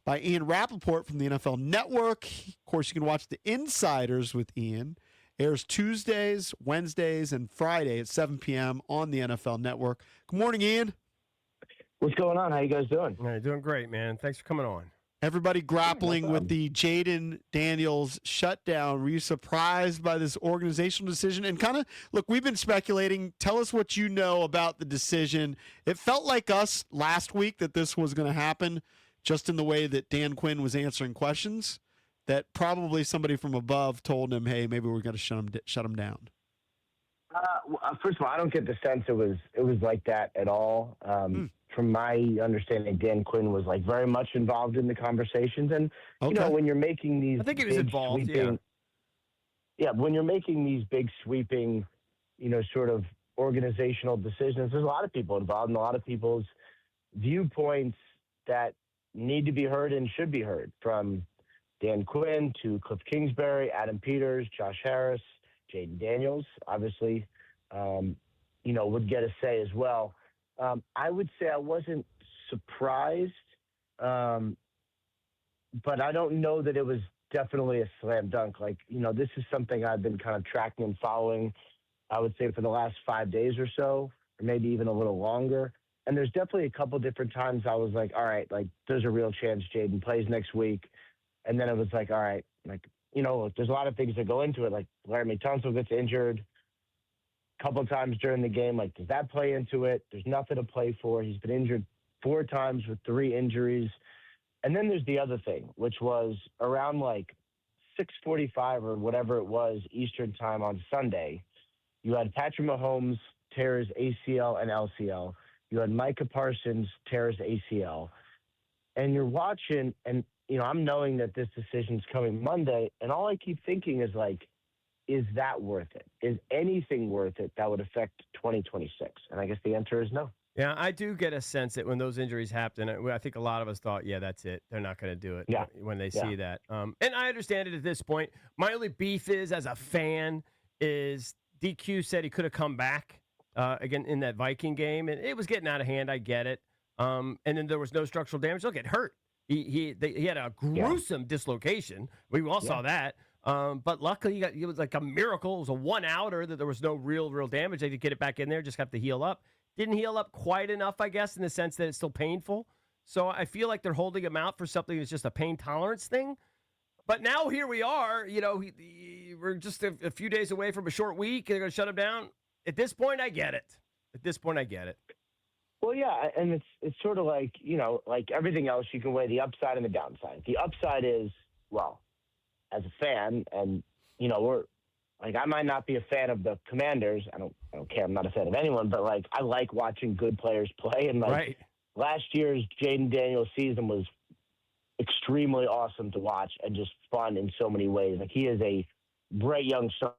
by Ian Rapoport from the NFL Network. Of course, you can watch The Insiders with Ian. Airs Tuesdays, Wednesdays, and Friday at 7 p.m. on the NFL Network. Good morning, Ian. What's going on? How you guys doing? Hey, doing great, man. Thanks for coming on. Everybody grappling with the Jayden Daniels shutdown. Were you surprised by this organizational decision? And kind of, look, we've been speculating. Tell us what you know about the decision. It felt like us last week that this was going to happen, just in the way that Dan Quinn was answering questions, that probably somebody from above told him, hey, maybe we're going to shut him down. First of all, I don't get the sense it was like that at all. From my understanding, Dan Quinn was like very much involved in the conversations, and you know, when you're making these, I think he was involved. When you're making these big sweeping, sort of organizational decisions, there's a lot of people involved, and a lot of people's viewpoints that need to be heard and should be heard, from Dan Quinn to Cliff Kingsbury, Adam Peters, Josh Harris, Jayden Daniels, obviously, would get a say as well. I would say I wasn't surprised, but I don't know that it was definitely a slam dunk. Like, this is something I've been kind of tracking and following, I would say, for the last 5 days or so, or maybe even a little longer. And there's definitely a couple different times I was like, all right, like, there's a real chance Jayden plays next week. And then it was like, all right, like, there's a lot of things that go into it. Like, Laramie Tunsil gets injured a couple of times during the game. Like, does that play into it? There's nothing to play for. He's been injured 4 times with 3 injuries. And then there's the other thing, which was around like 6:45 or whatever it was Eastern time on Sunday. You had Patrick Mahomes tear his ACL and LCL. You had Micah Parsons tear his ACL. And you're watching, and I'm knowing that this decision's coming Monday, and all I keep thinking is like, is that worth it? Is anything worth it that would affect 2026? And I guess the answer is no. Yeah, I do get a sense that when those injuries happen, I think a lot of us thought, yeah, that's it. They're not going to do it when they see that. And I understand it at this point. My only beef is, as a fan, is DQ said he could have come back again in that Viking game, and it was getting out of hand. I get it. And then there was no structural damage. Look, it hurt. He had a gruesome dislocation. We all saw that. But luckily, it was like a miracle. It was a one-outer that there was no real damage. They could get it back in there, just have to heal up. Didn't heal up quite enough, I guess, in the sense that it's still painful. So I feel like they're holding him out for something that's just a pain tolerance thing. But now here we are. We're just a few days away from a short week. They're going to shut him down. At this point, I get it. Well, yeah, and it's sort of like, like everything else, you can weigh the upside and the downside. The upside is, well, as a fan, and, we're like, I might not be a fan of the Commanders. I don't care. I'm not a fan of anyone, but like, I like watching good players play. And like last year's Jayden Daniels season was extremely awesome to watch and just fun in so many ways. Like, he is a bright young star.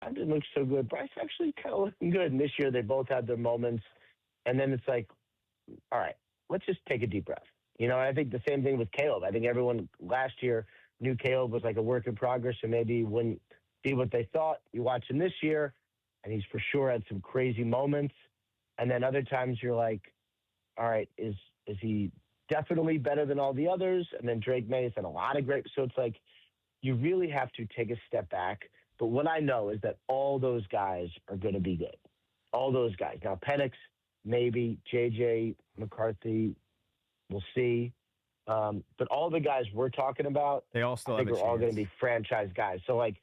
didn't look so good. Bryce actually kind of looking good. And this year they both had their moments. And then it's like, all right, let's just take a deep breath. And I think the same thing with Caleb. I think everyone last year knew Caleb was like a work in progress and maybe wouldn't be what they thought. You watch him this year, and he's for sure had some crazy moments. And then other times you're like, all right, is he definitely better than all the others? And then Drake May has had a lot of great. So it's like you really have to take a step back. But what I know is that all those guys are going to be good. All those guys. Now, Penix, maybe. JJ McCarthy, we'll see. But all the guys we're talking about, they all still I think have a are all chance. going to be franchise guys. So, like,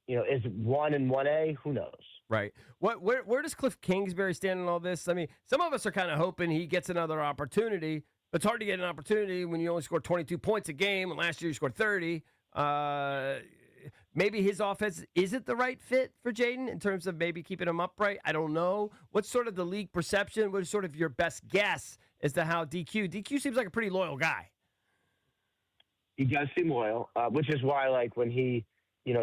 is it 1 and 1A? Who knows? Right. Where does Cliff Kingsbury stand in all this? I mean, some of us are kind of hoping he gets another opportunity. It's hard to get an opportunity when you only score 22 points a game, and last year you scored 30. Maybe his offense isn't the right fit for Jayden in terms of maybe keeping him upright. I don't know. What's sort of the league perception? What is sort of your best guess as to how DQ seems like a pretty loyal guy. He does seem loyal, which is why, like, when he,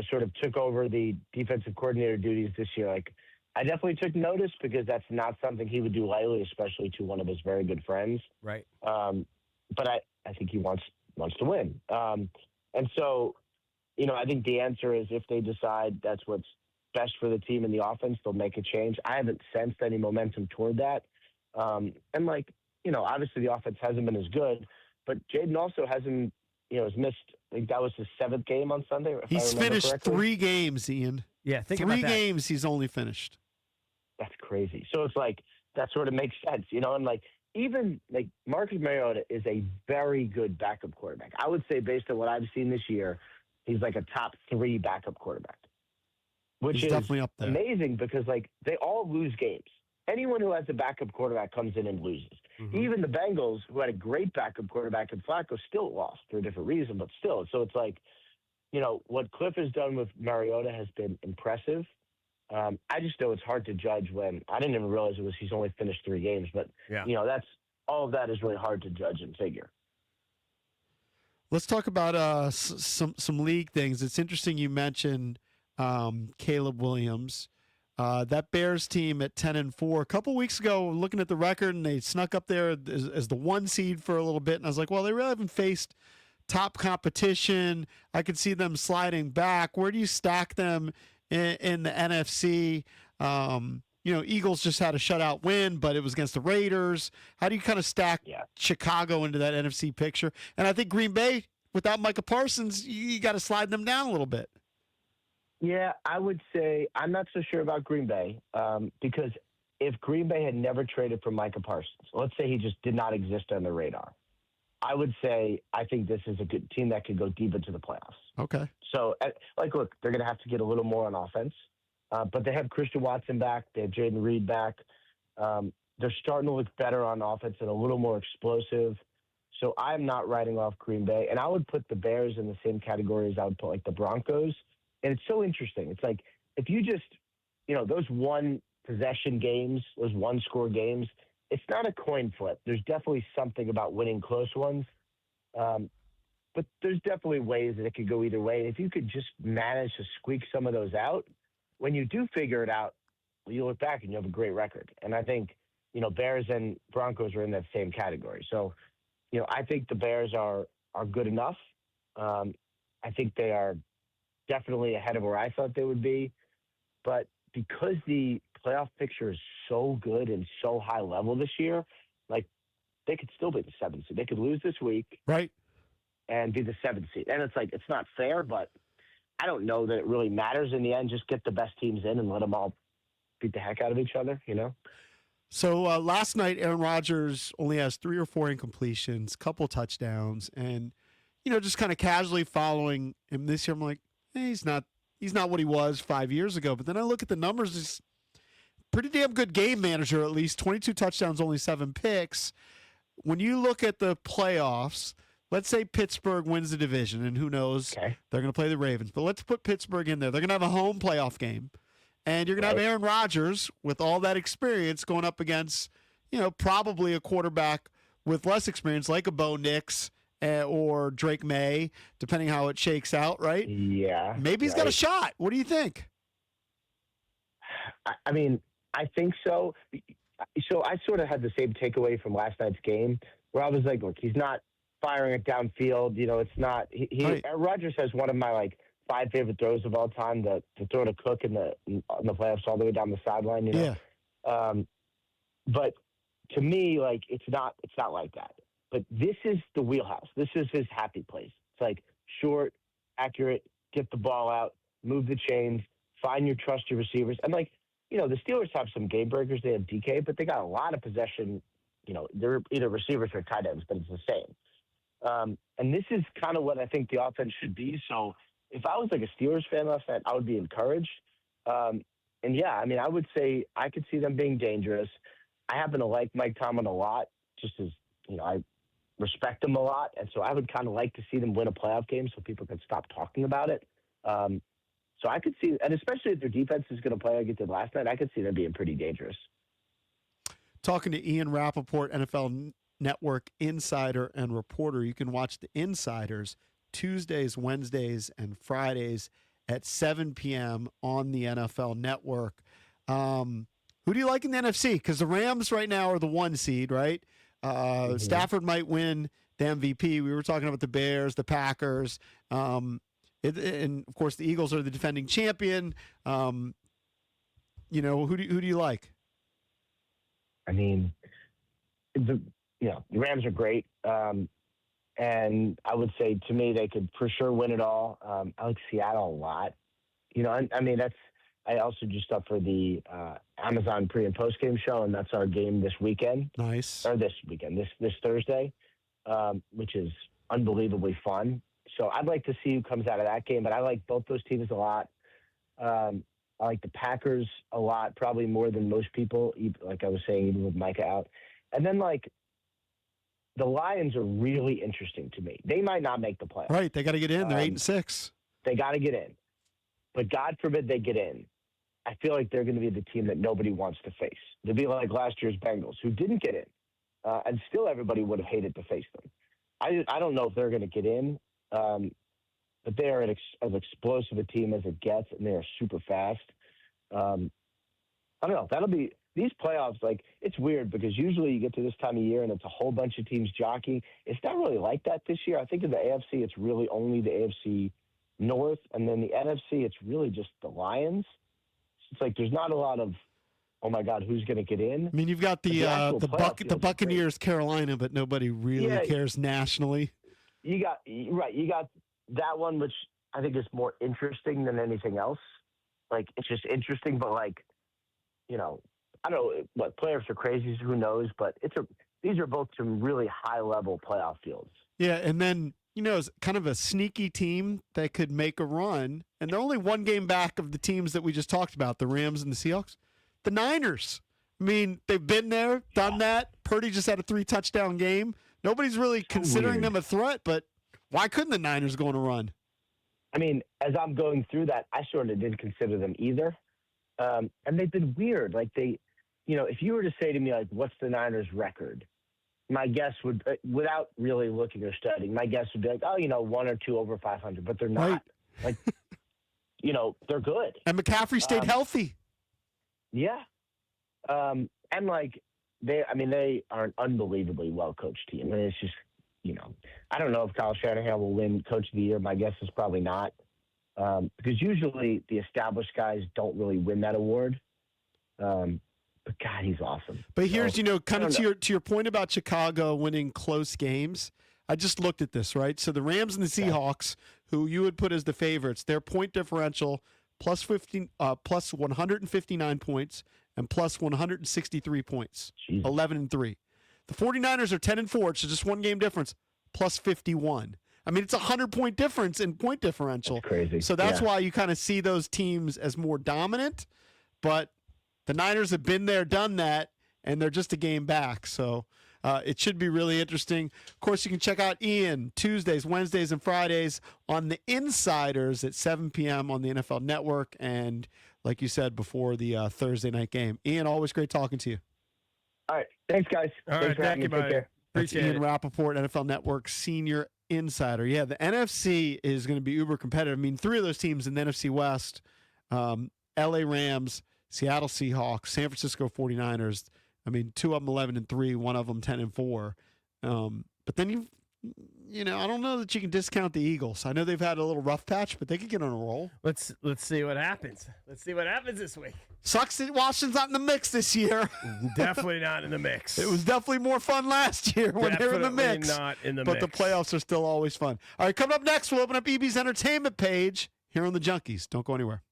sort of took over the defensive coordinator duties this year, like, I definitely took notice because that's not something he would do lightly, especially to one of his very good friends. Right. But I think he wants to win. And so, I think the answer is if they decide that's what's best for the team in the offense, they'll make a change. I haven't sensed any momentum toward that. And, like, obviously the offense hasn't been as good, but Jayden also hasn't, has missed, I think that was his 7th game on Sunday. He's finished correctly. 3 games, Ian. Yeah, think 3 about that. games he's only finished. That's crazy. So it's like, that sort of makes sense, and like, even like Marcus Mariota is a very good backup quarterback. I would say based on what I've seen this year, he's like a top 3 backup quarterback, which he's is definitely up there. Amazing because like they all lose games. Anyone who has a backup quarterback comes in and loses. Mm-hmm. Even the Bengals, who had a great backup quarterback in Flacco, still lost for a different reason, but still. So it's like, what Cliff has done with Mariota has been impressive. I just know it's hard to judge when I didn't even realize he's only finished 3 games, but that's all of that is really hard to judge and figure. Let's talk about some league things. It's interesting you mentioned Caleb Williams. That Bears team at 10-4. A couple weeks ago, looking at the record, and they snuck up there as the 1 seed for a little bit. And I was like, well, they really haven't faced top competition. I could see them sliding back. Where do you stack them in the NFC? Eagles just had a shutout win, but it was against the Raiders. How do you kind of stack Chicago into that NFC picture? And I think Green Bay, without Micah Parsons, you got to slide them down a little bit. Yeah, I would say I'm not so sure about Green Bay because if Green Bay had never traded for Micah Parsons, let's say he just did not exist on the radar, I would say I think this is a good team that could go deep into the playoffs. Okay. So, look, they're going to have to get a little more on offense, but they have Christian Watson back. They have Jayden Reed back. They're starting to look better on offense and a little more explosive. So I'm not writing off Green Bay. And I would put the Bears in the same category as I would put, like, the Broncos. And it's so interesting. It's like if you just, those 1-possession games, those 1-score games, it's not a coin flip. There's definitely something about winning close ones. But there's definitely ways that it could go either way. And if you could just manage to squeak some of those out, when you do figure it out, you look back and you have a great record. And I think, Bears and Broncos are in that same category. So, I think the Bears are good enough. I think they are definitely ahead of where I thought they would be. But because the playoff picture is so good and so high level this year, like, they could still be the 7th seed. They could lose this week. Right. And be the 7th seed. And it's like, it's not fair, but I don't know that it really matters in the end. Just get the best teams in and let them all beat the heck out of each other, So last night, Aaron Rodgers only has 3 or 4 incompletions, couple touchdowns, and, just kind of casually following him this year, I'm like, he's not what he was 5 years ago. But then I look at the numbers, he's pretty damn good game manager, at least 22 touchdowns, only 7 picks. When you look at the playoffs, let's say Pittsburgh wins the division, and who knows, they're going to play the Ravens. But let's put Pittsburgh in there. They're going to have a home playoff game. And you're going to have Aaron Rodgers with all that experience going up against, probably a quarterback with less experience like a Bo Nix or Drake May, depending how it shakes out, right? Yeah. Maybe he's got a shot. What do you think? I mean, I think so. So I sort of had the same takeaway from last night's game where I was like, look, he's not firing it downfield. It's not. Right. Aaron Rodgers has one of my 5 favorite throws of all time, to throw to Cook in the playoffs all the way down the sideline. Yeah. But to me, it's not like that. But this is the wheelhouse. This is his happy place. It's like short, accurate, get the ball out, move the chains, find your trusted receivers. And the Steelers have some game breakers. They have DK, but they got a lot of possession. They're either receivers or tight ends, but it's the same. And this is kind of what I think the offense should be. So if I was a Steelers fan last night, I would be encouraged. And yeah, I mean, I would say I could see them being dangerous. I happen to like Mike Tomlin a lot, just as, I respect him a lot. And so I would kind of like to see them win a playoff game so people can stop talking about it. So I could see, and especially if their defense is going to play like it did last night, I could see them being pretty dangerous. Talking to Ian Rapoport, NFL Network insider and reporter. You can watch the Insiders Tuesdays, Wednesdays, and Fridays at 7 p.m. on the NFL Network. Who do you like in the NFC? Because the Rams right now are the 1 seed, right? Stafford might win the MVP. We were talking about the Bears, the Packers, and of course the Eagles are the defending champion. Who do you like? I mean, the Rams are great, and I would say to me they could for sure win it all. I like Seattle a lot. I also just up for the Amazon pre and post game show, and that's our game this weekend. Nice. Or this weekend, this Thursday, which is unbelievably fun. So I'd like to see who comes out of that game, but I like both those teams a lot. I like the Packers a lot, probably more than most people, like I was saying, even with Micah out. And then, the Lions are really interesting to me. They might not make the playoffs. Right, they got to get in. They're 8-6. They got to get in. But God forbid they get in. I feel like they're going to be the team that nobody wants to face. They'll be like last year's Bengals, who didn't get in. And still everybody would have hated to face them. I don't know if they're going to get in, but they are as explosive a team as it gets, and they are super fast. I don't know. That'll be – these playoffs, it's weird because usually you get to this time of year and it's a whole bunch of teams jockeying. It's not really like that this year. I think in the AFC, it's really only the AFC North, and then the NFC, it's really just the Lions. It's there's not a lot of, oh my God, who's going to get in? I mean, you've got the Buccaneers, Carolina, but nobody really cares nationally. You got that one, which I think is more interesting than anything else. It's just interesting, but I don't know what playoffs are crazy. Who knows? But these are both some really high level playoff fields. Yeah, and then. It's kind of a sneaky team that could make a run, and they're only 1 game back of the teams that we just talked about, the Rams and the Seahawks. The Niners. I mean, they've been there, done that. Purdy just had a 3-touchdown game. Nobody's really considering them a threat, but why couldn't the Niners go on a run? I mean, as I'm going through that, I sort of didn't consider them either. And they've been weird. If you were to say to me, what's the Niners' record? My guess would, without really looking or studying, my guess would be 1 or 2 over 500, but they're not. Right. They're good. And McCaffrey stayed healthy. Yeah. And they are an unbelievably well-coached team. And it's just, I don't know if Kyle Shanahan will win Coach of the Year. My guess is probably not. Because usually the established guys don't really win that award. But God, he's awesome. But here's, kind of to your point about Chicago winning close games. I just looked at this, right? So the Rams and the Seahawks, who you would put as the favorites, their point differential plus 159 points and plus 163 points, 11-3. The 49ers are 10-4, so just 1 game difference, plus 51. I mean, it's 100-point difference in point differential. That's crazy. So that's why you kind of see those teams as more dominant, but the Niners have been there, done that, and they're just a game back. So it should be really interesting. Of course, you can check out Ian Tuesdays, Wednesdays, and Fridays on the Insiders at 7 p.m. on the NFL Network. And like you said, before the Thursday night game. Ian, always great talking to you. All right. Thanks, guys. All right. Thank you, buddy. Appreciate it. Ian Rapoport, NFL Network Senior Insider. Yeah, the NFC is going to be uber competitive. I mean, 3 of those teams in the NFC West, LA Rams, Seattle Seahawks, San Francisco 49ers. I mean, two of them 11-3, one of them 10-4. But then I don't know that you can discount the Eagles. I know they've had a little rough patch, but they could get on a roll. Let's see what happens. Let's see what happens this week. Sucks that Washington's not in the mix this year. Definitely not in the mix. It was definitely more fun last year when they were in the mix. Not in the but mix. The playoffs are still always fun. All right, coming up next, we'll open up EB's entertainment page here on the Junkies. Don't go anywhere.